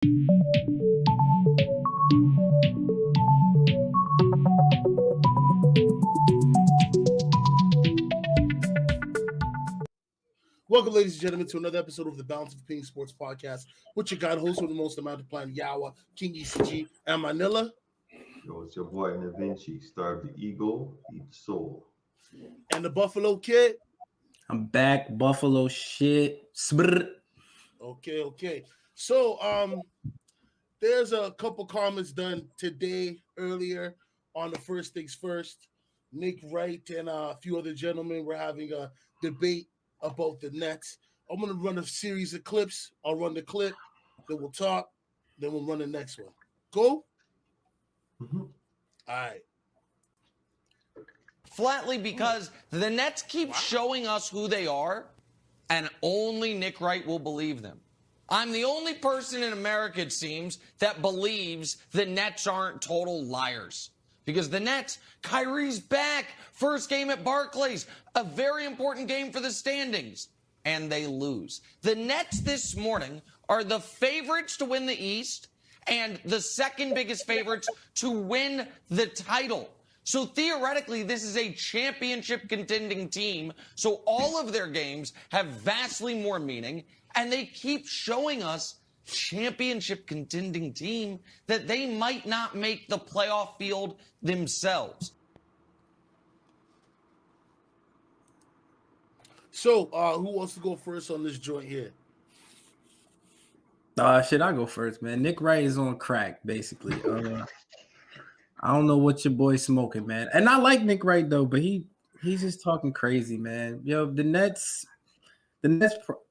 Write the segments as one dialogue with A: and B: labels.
A: Welcome, ladies and gentlemen, to another episode of the Balance of Opinion Sports Podcast with your guide, host with the most amount of plan, Yawa, King ECG, and Manila.
B: Yo, it's your boy Da Vinci, star of the ego, eat the soul.
A: And the Buffalo Kid.
C: I'm back, Buffalo shit.
A: Okay. So, there's a couple comments done today, earlier, on the First Things First. Nick Wright and a few other gentlemen were having a debate about the Nets. I'm going to run a series of clips. I'll run the clip, then we'll talk, then we'll run the next one. Go?
B: Mm-hmm.
A: All right.
D: Flatly because the Nets keep showing us who they are, and only Nick Wright will believe them. I'm the only person in America, it seems, that believes the Nets aren't total liars. Because the Nets, Kyrie's back. First game at Barclays. A very important game for the standings. And they lose. The Nets this morning are the favorites to win the East and the second biggest favorites to win the title. So theoretically, this is a championship contending team. So all of their games have vastly more meaning. And they keep showing us championship contending team that they might not make the playoff field themselves.
A: So, who wants to go first on this joint here?
C: Should I go first, man? Nick Wright is on crack, basically. I don't know what your boy's smoking, man. And I like Nick Wright though, but he's just talking crazy, man. Yo, the Nets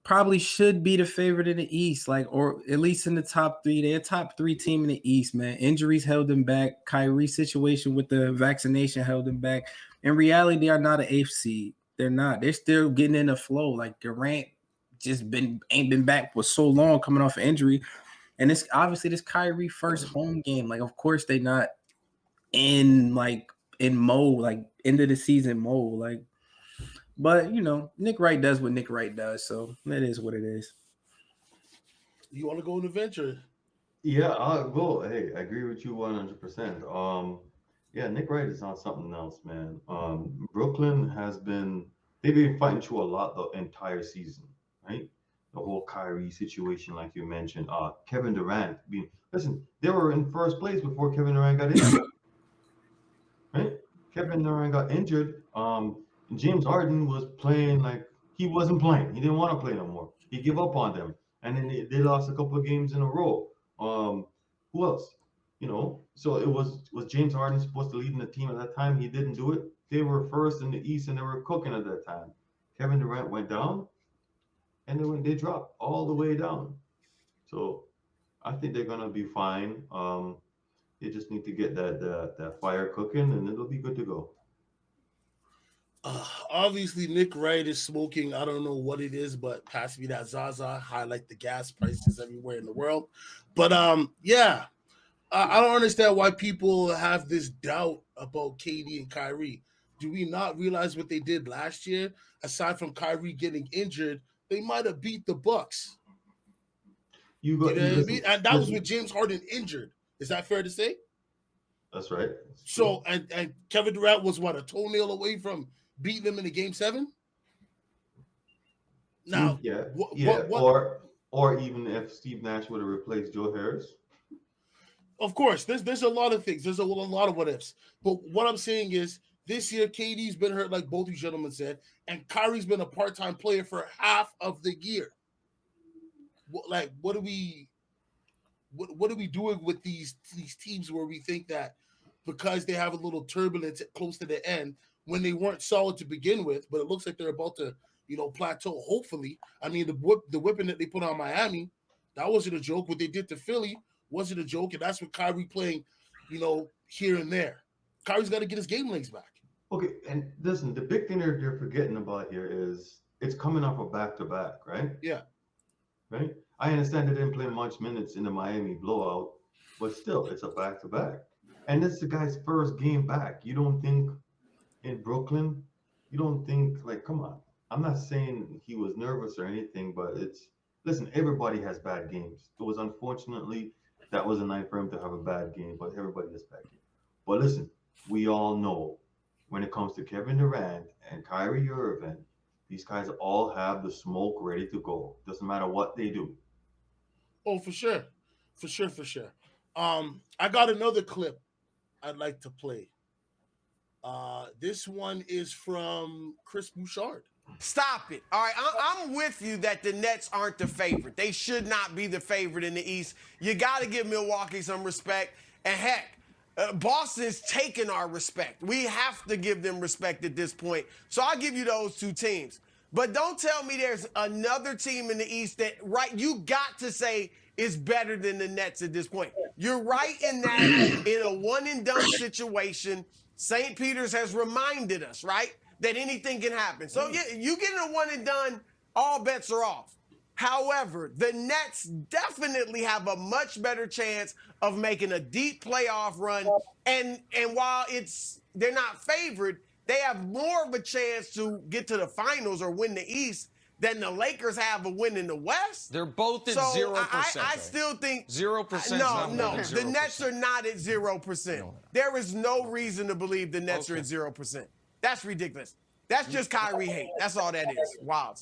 C: probably should be the favorite in the East, or at least in the top three. They're a top three team in the East, man. Injuries held them back. Kyrie's situation with the vaccination held them back. In reality, they are not an eighth seed. They're not. They're still getting in the flow. Like Durant ain't been back for so long, coming off an injury, and it's obviously this Kyrie first home game. Like, of course, they not in mode, like end of the season mode, like. But, Nick Wright does what Nick Wright does, so that is what it is.
A: You want to go in the venture?
B: Yeah, I'll go. Hey, I agree with you 100%. Yeah, Nick Wright is on something else, man. Brooklyn they've been fighting through a lot the entire season, right? The whole Kyrie situation, like you mentioned. Kevin Durant they were in first place before Kevin Durant got injured, right? Kevin Durant got injured. James Harden was playing like he wasn't playing. He didn't want to play no more. He gave up on them, and then they lost a couple of games in a row. Who else? So it was James Harden supposed to lead in the team at that time? He didn't do it. They were first in the East, and they were cooking at that time. Kevin Durant went down, and they dropped all the way down. So I think they're gonna be fine. They just need to get that fire cooking, and it'll be good to go.
A: Obviously, Nick Wright is smoking. I don't know what it is, but pass me that Zaza. Highlight the gas prices everywhere in the world. But yeah, I don't understand why people have this doubt about KD and Kyrie. Do we not realize what they did last year? Aside from Kyrie getting injured, they might have beat the Bucks. You know what I mean? And that was with James Harden injured. Is that fair to say?
B: That's right.
A: So, and Kevin Durant was a toenail away from beating them in the game 7? Now,
B: or even if Steve Nash would have replaced Joe Harris.
A: Of course, there's a lot of things. There's a lot of what ifs. But what I'm saying is, this year KD's been hurt, like both you gentlemen said, and Kyrie's been a part-time player for half of the year. What are we doing with these teams where we think that because they have a little turbulence close to the end, when they weren't solid to begin with, but it looks like they're about to, plateau, hopefully. I mean, the whipping that they put on Miami, that wasn't a joke. What they did to Philly wasn't a joke, and that's with Kyrie playing, here and there. Kyrie's got to get his game legs back.
B: Okay, and listen, the big thing they're forgetting about here is it's coming off a back-to-back, right?
A: Yeah.
B: Right? I understand they didn't play much minutes in the Miami blowout, but still, it's a back-to-back. And it's the guy's first game back. You don't think in Brooklyn, come on. I'm not saying he was nervous or anything, but listen, everybody has bad games. It was unfortunately that was a night for him to have a bad game, but everybody has bad games. But listen, we all know when it comes to Kevin Durant and Kyrie Irving, these guys all have the smoke ready to go. Doesn't matter what they do.
A: Oh, for sure, for sure, for sure. I got another clip I'd like to play. This one is from Chris Bouchard.
E: Stop it. All right, I'm with you that the Nets aren't the favorite. They should not be the favorite in the East. You got to give Milwaukee some respect. And heck, Boston's taken our respect. We have to give them respect at this point. So I'll give you those two teams. But don't tell me there's another team in the East that, right, you got to say is better than the Nets at this point. You're right in that in a one-and-done situation, St. Peter's has reminded us, right, that anything can happen. So yeah, you get in a one-and-done, all bets are off. However, the Nets definitely have a much better chance of making a deep playoff run. And while they're not favored, they have more of a chance to get to the finals or win the East than the Lakers have of winning the West.
D: They're both at
E: So
D: 0%.
E: I still think
D: 0%.
E: No. The Nets are not at 0%. There is no reason to believe the Nets are at 0%. That's ridiculous. That's just Kyrie hate. That's all that is. Wild.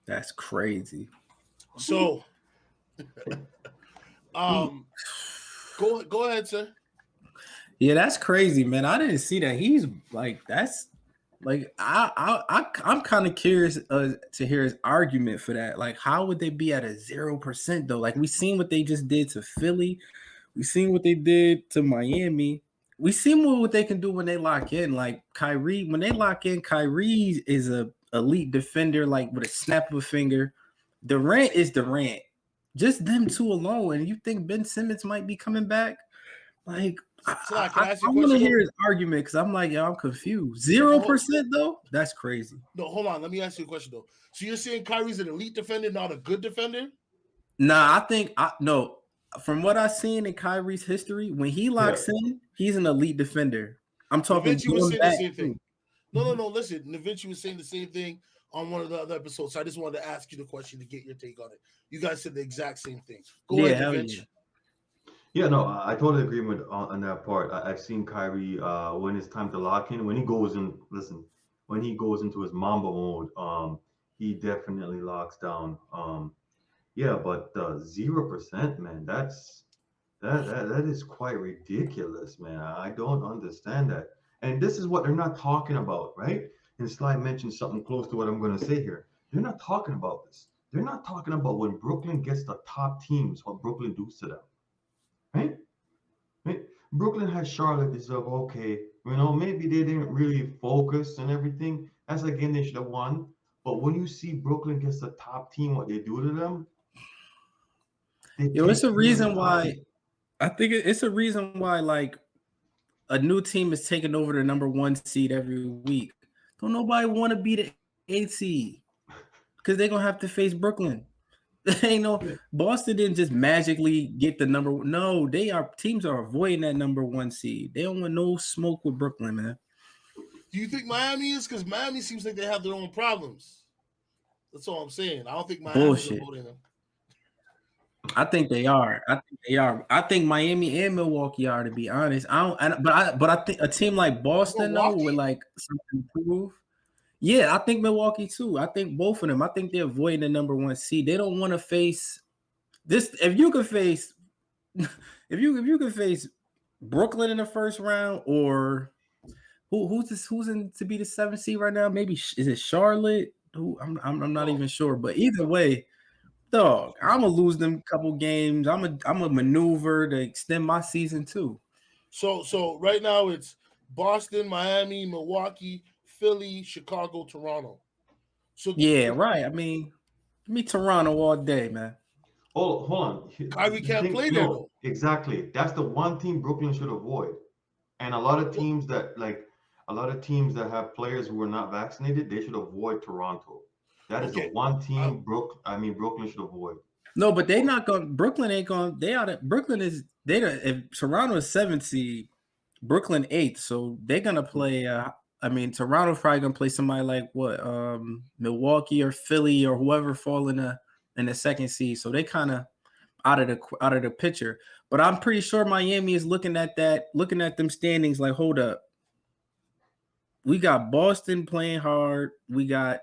C: That's crazy.
A: So, go ahead, sir.
C: Yeah, that's crazy, man. I didn't see that. He's like, that's like, I'm kind of curious to hear his argument for that. Like, how would they be at a 0% though? Like, we seen what they just did to Philly. We seen what they did to Miami. We seen what they can do when they lock in. Like Kyrie, when they lock in, Kyrie is a elite defender, like with a snap of a finger. Durant is Durant. Just them two alone. And you think Ben Simmons might be coming back? Like, I want to hear his argument because I'm like, yo, I'm confused. 0% though? That's crazy.
A: No, hold on. Let me ask you a question though. So you're saying Kyrie's an elite defender, not a good defender?
C: Nah, I think no. From what I've seen in Kyrie's history, when he locks in, he's an elite defender. I'm talking.
A: Vinci was saying the same thing. No. Listen, Vinci was saying the same thing on one of the other episodes. So I just wanted to ask you the question to get your take on it. You guys said the exact same thing. Go ahead, Vinci.
B: Yeah, no, I totally agree with on that part. I've seen Kyrie when it's time to lock in. When he goes in, when he goes into his Mamba mode, he definitely locks down. Yeah, but 0%, man, that is quite ridiculous, man. I don't understand that. And this is what they're not talking about, right? And Sly mentioned something close to what I'm going to say here. They're not talking about this. They're not talking about when Brooklyn gets the top teams, what Brooklyn does to them, right? Brooklyn has Charlotte. It's like, okay, maybe they didn't really focus and everything. That's a game they should have won. But when you see Brooklyn gets the top team, what they do to them,
C: it's a reason why. I think it's a reason why, like, a new team is taking over the number 1 seed every week. Don't nobody want to be the 8th seed because they're gonna have to face Brooklyn. Ain't no Boston didn't just magically get the number 1. No, teams are avoiding that number 1 seed. They don't want no smoke with Brooklyn, man.
A: Do you think Miami is? Because Miami seems like they have their own problems. That's all I'm saying. I don't think Miami's avoiding them.
C: I think they are. I think Miami and Milwaukee are, to be honest. But I think a team like Boston though, with like something to prove. Yeah, I think Milwaukee too. I think both of them. I think they're avoiding the number 1 seed. They don't want to face this. If you could face Brooklyn in the first round, or who's in to be the 7th seed right now? Maybe is it Charlotte? I'm not even sure. But either way. Dog, I'm gonna lose them a couple games. I'm a maneuver to extend my season too.
A: So right now it's Boston, Miami, Milwaukee, Philly, Chicago, Toronto. So
C: yeah, right. I mean, give me Toronto all day, man.
B: Hold on.
A: Kyrie can't play there though.
B: Exactly. That's the one team Brooklyn should avoid. And a lot of teams that have players who are not vaccinated, they should avoid Toronto. That is the one team Brooklyn should avoid.
C: No, but they're not going. Brooklyn ain't going. Brooklyn is. If Toronto is 7th seed, Brooklyn 8th, so they're gonna play. I mean, Toronto's probably gonna play somebody like what, Milwaukee or Philly or whoever fall in the second seed. So they kind of out of the picture. But I'm pretty sure Miami is looking at them standings like, hold up. We got Boston playing hard. We got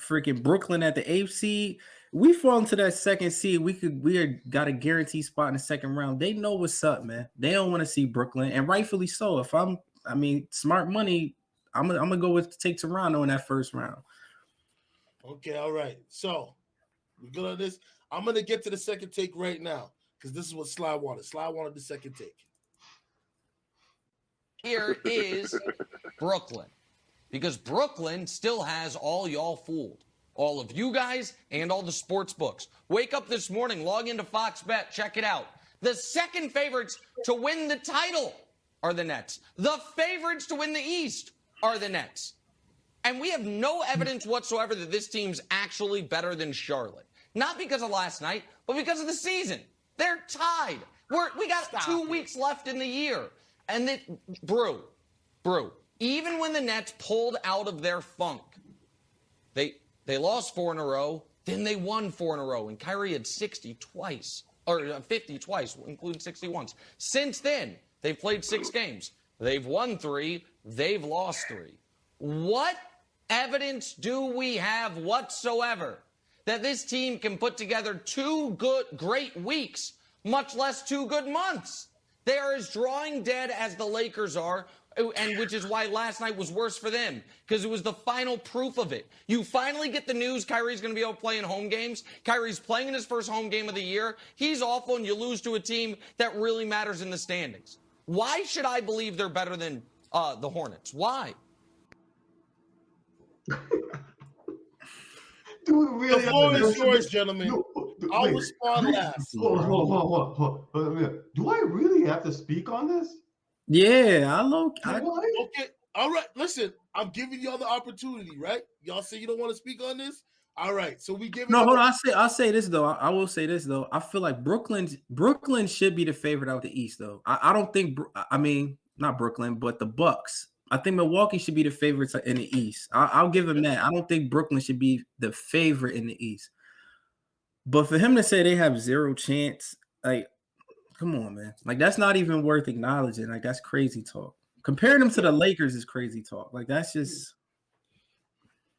C: freaking Brooklyn at the 8th seed. We fall into that second seed. We got a guaranteed spot in the second round. They know what's up, man. They don't want to see Brooklyn, and rightfully so. Smart money, I'm gonna go with take Toronto in that first round.
A: Okay, all right. So we good on this. I'm gonna get to the second take right now because this is what Sly wanted. Sly wanted the second take.
D: Here is Brooklyn, because Brooklyn still has all y'all fooled. All of you guys and all the sports books. Wake up this morning, log into Fox Bet, check it out. The second favorites to win the title are the Nets. The favorites to win the East are the Nets. And we have no evidence whatsoever that this team's actually better than Charlotte. Not because of last night, but because of the season. They're tied. We got 2 weeks left in the year. And Brew, even when the Nets pulled out of their funk, they lost 4 in a row, then they won 4 in a row, and Kyrie had 60 twice, or 50 twice, including 60 once. Since then, they've played 6 games. They've won 3, they've lost 3. What evidence do we have whatsoever that this team can put together 2 great weeks, much less 2 good months? They are as drawing dead as the Lakers are, and which is why last night was worse for them, because it was the final proof of it. You finally get the news Kyrie's going to be able to play in home games. Kyrie's playing in his first home game of the year. He's awful, and you lose to a team that really matters in the standings. Why should I believe they're better than the Hornets? Why?
B: Do we really
A: The floor is yours, gentlemen. I'll respond last.
B: Hold on. Do I really have to speak on this?
C: Yeah,
A: Okay, all right. Listen, I'm giving y'all the opportunity, right? Y'all say you don't want to speak on this. All right, so we give.
C: No, hold on. I'll say this though. I will say this though. I feel like Brooklyn should be the favorite out the East though. I don't think. I mean, not Brooklyn, but the Bucks. I think Milwaukee should be the favorites in the East. I'll give him that. I don't think Brooklyn should be the favorite in the East. But for him to say they have 0 chance, like, come on, man. Like, that's not even worth acknowledging. Like, that's crazy talk. Comparing them to the Lakers is crazy talk. Like, that's just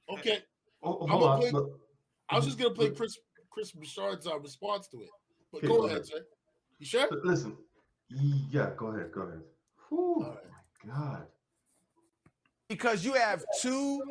A: okay.
B: Hold
A: on. I was just gonna play Chris Bouchard's response to it. But okay, go ahead, sir. You sure?
B: Listen. Yeah, go ahead. Whew, right. My God.
E: Because you have 2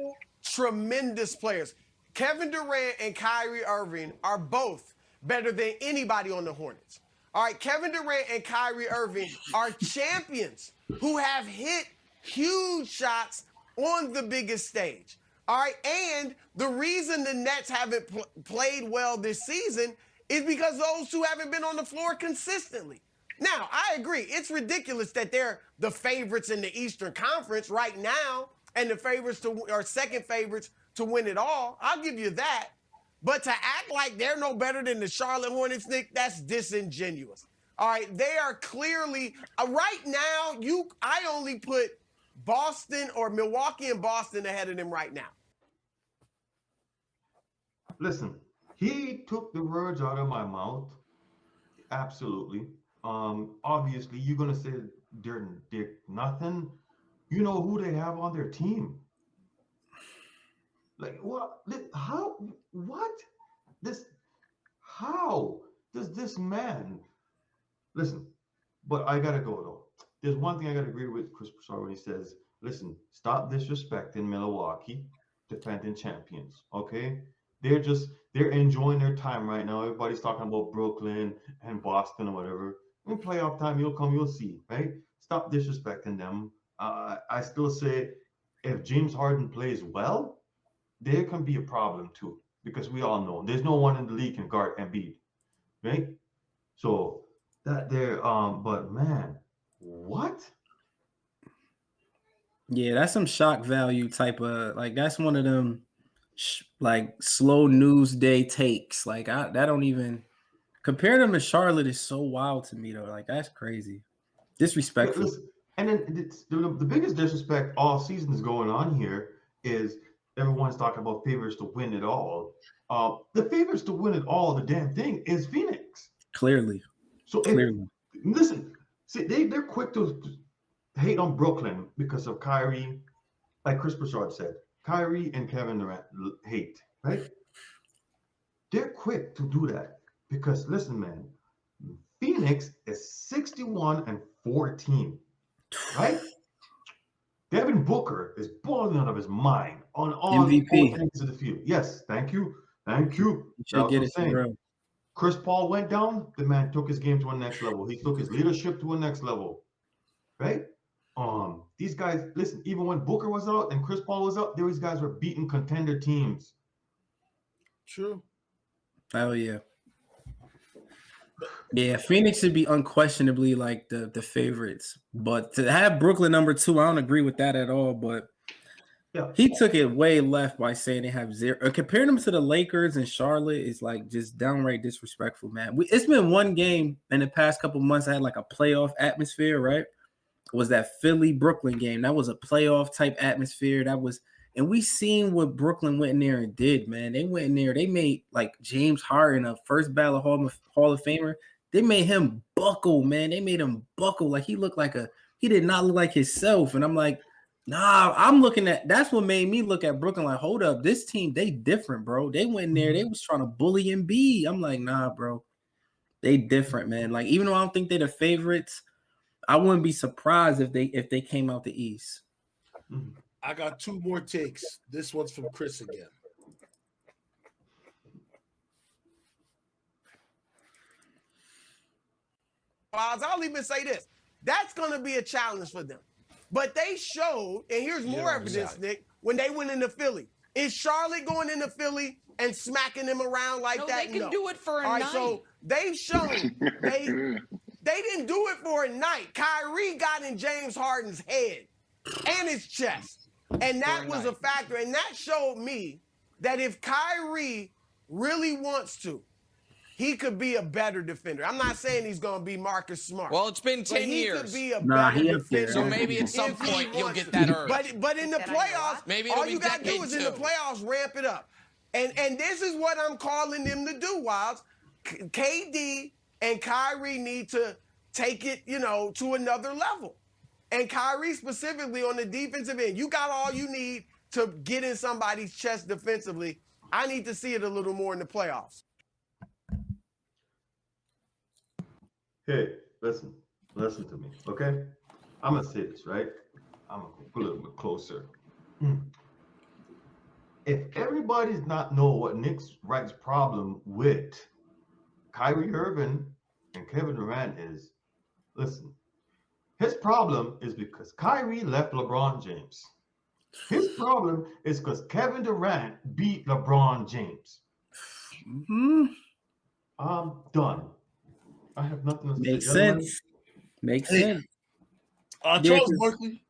E: tremendous players. Kevin Durant and Kyrie Irving are both better than anybody on the Hornets. All right, Kevin Durant and Kyrie Irving are champions who have hit huge shots on the biggest stage. All right, and the reason the Nets haven't played well this season is because those 2 haven't been on the floor consistently. Now, I agree. It's ridiculous that they're the favorites in the Eastern Conference right now and the favorites or second favorites to win it all. I'll give you that. But to act like they're no better than the Charlotte Hornets, Nick, that's disingenuous. All right, they are clearly right now. I only put Boston or Milwaukee and Boston ahead of them right now.
B: Listen, he took the words out of my mouth. Absolutely. Obviously, you're gonna say they're nothing. You know who they have on their team. Like what? How? What? How does this man? Listen, but I gotta go though. There's one thing I gotta agree with Chris Broussard when he says, "Listen, stop disrespecting Milwaukee, defending champions." Okay, they're enjoying their time right now. Everybody's talking about Brooklyn and Boston or whatever. In playoff time, you'll see, right? Stop disrespecting them. I still say, if James Harden plays well, there can be a problem too, because we all know there's no one in the league can guard Embiid, right? So that there, but man, what?
C: Yeah, that's some shock value type of, like, that's one of them like slow news day takes. Like that don't even compare them to Charlotte is so wild to me though. Like that's crazy, disrespectful.
B: And then the biggest disrespect all season is going on here is everyone's talking about favorites to win it all. The favorites to win it all, the damn thing, is Phoenix.
C: Clearly.
B: So listen, see, they're quick to hate on Brooklyn because of Kyrie, like Chris Broussard said, Kyrie and Kevin Durant hate, right? They're quick to do that because listen, man, Phoenix is 61-14, right? Devin Booker is balling out of his mind on all
C: MVP.
B: ends of the field. Yes, thank you. Thank you.
C: You should get it for real.
B: Chris Paul went down, the man took his game to a next level. He took his leadership to a next level. Right? These guys, listen, even when Booker was out and Chris Paul was out, these guys were beating contender teams.
A: True.
C: Hell yeah. Yeah, Phoenix should be unquestionably like the favorites. But to have Brooklyn number 2, I don't agree with that at all. But
B: yeah,
C: he took it way left by saying they have 0. Comparing them to the Lakers and Charlotte is like just downright disrespectful, man. It's been one game in the past couple months that had like a playoff atmosphere, right? It was that Philly-Brooklyn game. That was a playoff type atmosphere. And we seen what Brooklyn went in there and did, man. They went in there. They made like James Harden a first ballot Hall of Famer. They made him buckle, man. They made him buckle. Like he did not look like himself. And I'm like, nah, that's what made me look at Brooklyn like, hold up, this team, they different, bro. They went in there, they was trying to bully Embiid. I'm like, nah, bro. They different, man. Like, even though I don't think they're the favorites, I wouldn't be surprised if they came out the East.
A: I got 2 more takes. This one's from Chris again.
E: I'll even say this. That's going to be a challenge for them. But they showed, and here's more evidence, Nick, when they went into Philly. Is Charlotte going into Philly and smacking them around like that?
D: They can do it for a night.
E: So they've shown they didn't do it for a night. Kyrie got in James Harden's head and his chest. And that was a factor. And that showed me that if Kyrie really wants to, he could be a better defender. I'm not saying he's going to be Marcus Smart.
D: Well, it's been 10 years.
E: He could be a better defender.
D: So maybe at some point you'll get that urge.
E: But in the playoffs,
D: maybe
E: all you got to do is in the playoffs ramp it up. And this is what I'm calling them to do, Wilds. KD and Kyrie need to take it, to another level. And Kyrie specifically on the defensive end, you got all you need to get in somebody's chest defensively. I need to see it a little more in the playoffs.
B: Hey, listen to me, okay? I'm gonna say this, right? I'm gonna go a little bit closer. If everybody's not know what Nick Wright's problem with Kyrie Irving and Kevin Durant is, listen, his problem is because Kyrie left LeBron James. His problem is because Kevin Durant beat LeBron James. I'm done. I have nothing to say.
C: Makes sense.
A: Charles Barkley.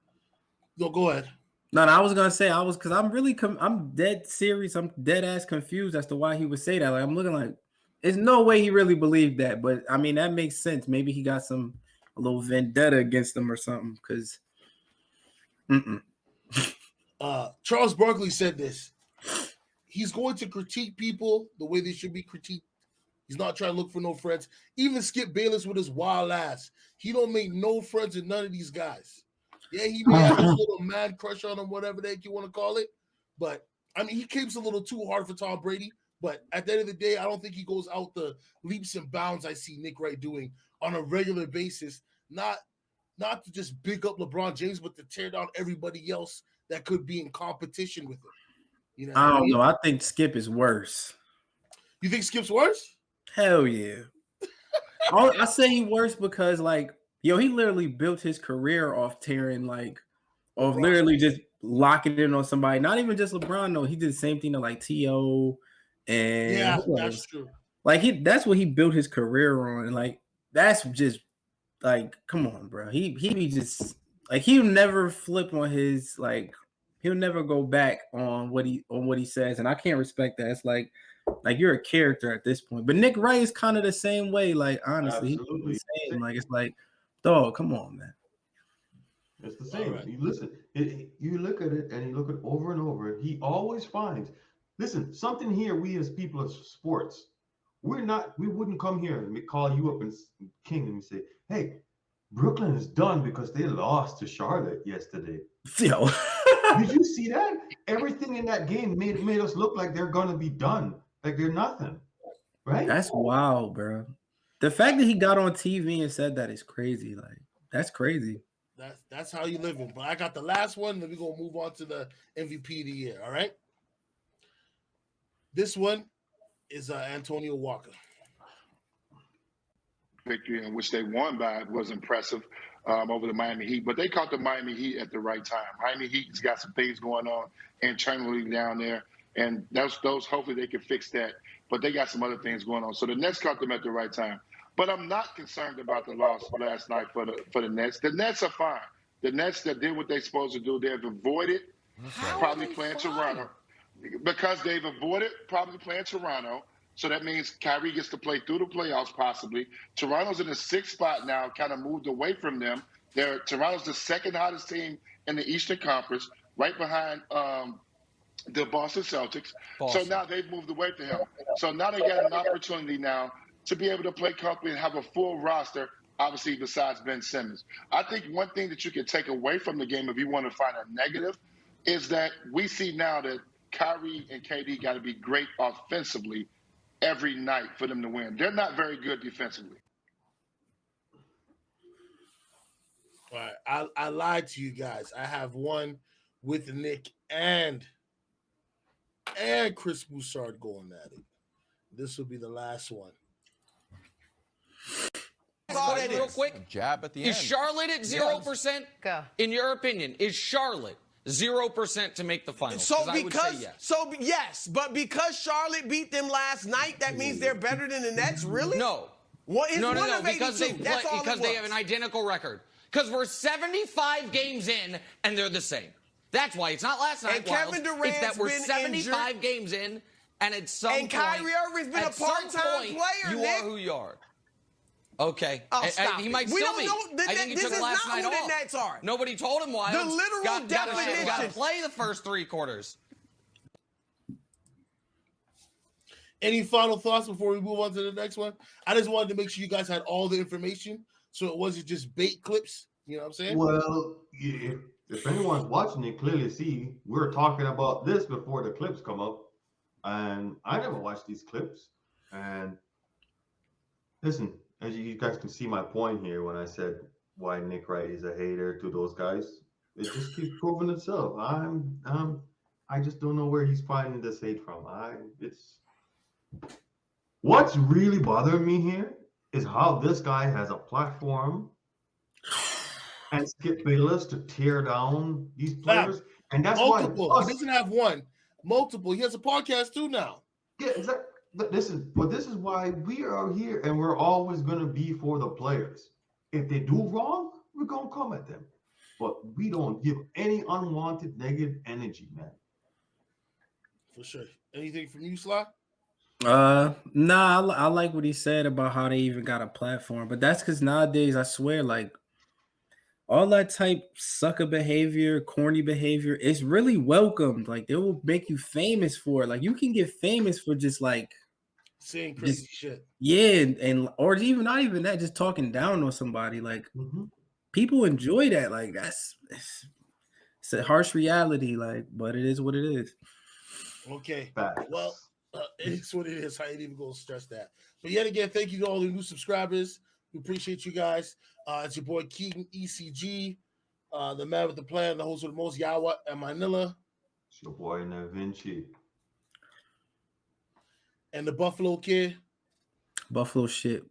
A: Go ahead.
C: No, I was gonna say because I'm dead serious. I'm dead ass confused as to why he would say that. Like I'm looking like, there's no way he really believed that. But I mean, that makes sense. Maybe he got a little vendetta against them or something. Because,
A: Charles Barkley said this. He's going to critique people the way they should be critiqued. He's not trying to look for no friends. Even Skip Bayless with his wild ass. He don't make no friends with none of these guys. Yeah, he may have his little mad crush on him, whatever the heck you want to call it. But, I mean, he keeps a little too hard for Tom Brady. But at the end of the day, I don't think he goes out the leaps and bounds I see Nick Wright doing on a regular basis. Not to just big up LeBron James, but to tear down everybody else that could be in competition with him.
C: I don't know. I think Skip is worse.
A: You think Skip's worse?
C: Hell yeah. I say he worse because he literally built his career off literally just locking in on somebody. Not even just LeBron, though. He did the same thing to T.O. and
A: yeah, that's true.
C: That's what he built his career on. And that's just come on, bro. He be just he'll never flip on his he'll never go back on what he says, and I can't respect that. It's like you're a character at this point. But Nick Wright is kind of the same way. Honestly, he's the same. It's dog, come on, man.
B: It's the same.
A: right.
B: You listen, you look at it and you look at it over and over. He always finds. Listen, something here. We as people of sports, we're not. We wouldn't come here and call you up and King and say, "Hey, Brooklyn is done because they lost to Charlotte yesterday."
C: Yo.
B: Did you see that? Everything in that game made us look like they're gonna be done, like they're nothing, right?
C: That's wild, bro. The fact that he got on TV and said that is crazy. Like, that's crazy.
A: That's how you living. But I got the last one. Then we're gonna move on to the MVP of the year. All right. This one is Antonio Walker.
F: Victory in which they won by was impressive over the Miami Heat, but they caught the Miami Heat at the right time. Miami Heat's got some things going on internally down there, and those hopefully they can fix that. But they got some other things going on, so the Nets caught them at the right time. But I'm not concerned about the loss last night for the Nets. The Nets are fine. The Nets that did what they're supposed to do, they've avoided probably playing Toronto because they've avoided probably playing Toronto. So that means Kyrie gets to play through the playoffs possibly. Toronto's in the 6th spot now, kind of moved away from them. Toronto's the second hottest team in the Eastern Conference, right behind the Boston Celtics. So now they've moved away from him. So now they got an opportunity now to be able to play comfortably and have a full roster, obviously besides Ben Simmons. I think one thing that you can take away from the game if you want to find a negative is that we see now that Kyrie and KD got to be great offensively every night for them to win. They're not very good defensively.
A: All right. I lied to you guys. I have one with Nick and Chris Broussard going at it. This will be the last one.
D: Real quick,
G: jab at the
D: is
G: end.
D: Charlotte at 0%?
H: Go.
D: In your opinion, is Charlotte 0% to make the finals?
E: So
D: I would say yes.
E: But because Charlotte beat them last night, that means they're better than the Nets, really?
D: No.
E: Well, it's
D: No,
E: one of
D: because
E: 82. That's all
D: because
E: it
D: they
E: was.
D: have an identical record. Because we're 75 games in and they're the same. That's why it's not last night.
E: And Kevin Durant's
D: it's that we're
E: been
D: 75
E: injured.
D: games in, and at some
E: And
D: point,
E: Kyrie Irving's been a
D: at some
E: part-time
D: point,
E: player,
D: You
E: Nick.
D: are who you are. Okay.
E: Oh, stop
D: he
E: it.
D: might
E: We
D: still
E: don't
D: be.
E: know.
D: I think he
E: This
D: took
E: is
D: last
E: not
D: night
E: who the
D: off.
E: Nets are.
D: Nobody told him why.
E: The literal definition.
D: Got to play the first 3 quarters.
A: Any final thoughts before we move on to the next one? I just wanted to make sure you guys had all the information so it wasn't just bait clips. You know what I'm saying?
B: Well, if anyone's watching, they clearly see we're talking about this before the clips come up, and I never watched these clips. And listen, as you guys can see my point here when I said why Nick Wright is a hater to those guys. It just keeps proving itself. I just don't know where he's finding this hate from. What's really bothering me here is how this guy has a platform and Skip Bayless to tear down these players. And that's
A: multiple.
B: why
A: He doesn't have one. Multiple. He has a podcast too now.
B: Yeah, exactly. But this is why we are here, and we're always going to be for the players. If they do wrong, we're going to come at them. But we don't give any unwanted negative energy, man.
A: For sure. Anything from you, Sly?
C: Nah, I like what he said about how they even got a platform, but that's because nowadays, I swear, like all that type sucker behavior, corny behavior, it's really welcomed. Like they will make you famous for it. Like you can get famous for just like
A: saying crazy shit.
C: Yeah, and or even not even that, just talking down on somebody. Like people enjoy that. Like it's a harsh reality. Like, but it is what it is.
A: Okay. Well, it's what it is. I ain't even gonna stress that. But yet again, thank you to all the new subscribers. We appreciate you guys. It's your boy Keaton ECG, the man with the plan, the host of the most, Yawa and Manila.
B: It's your boy Da Vinci.
A: And the Buffalo Kid.
C: Buffalo shit.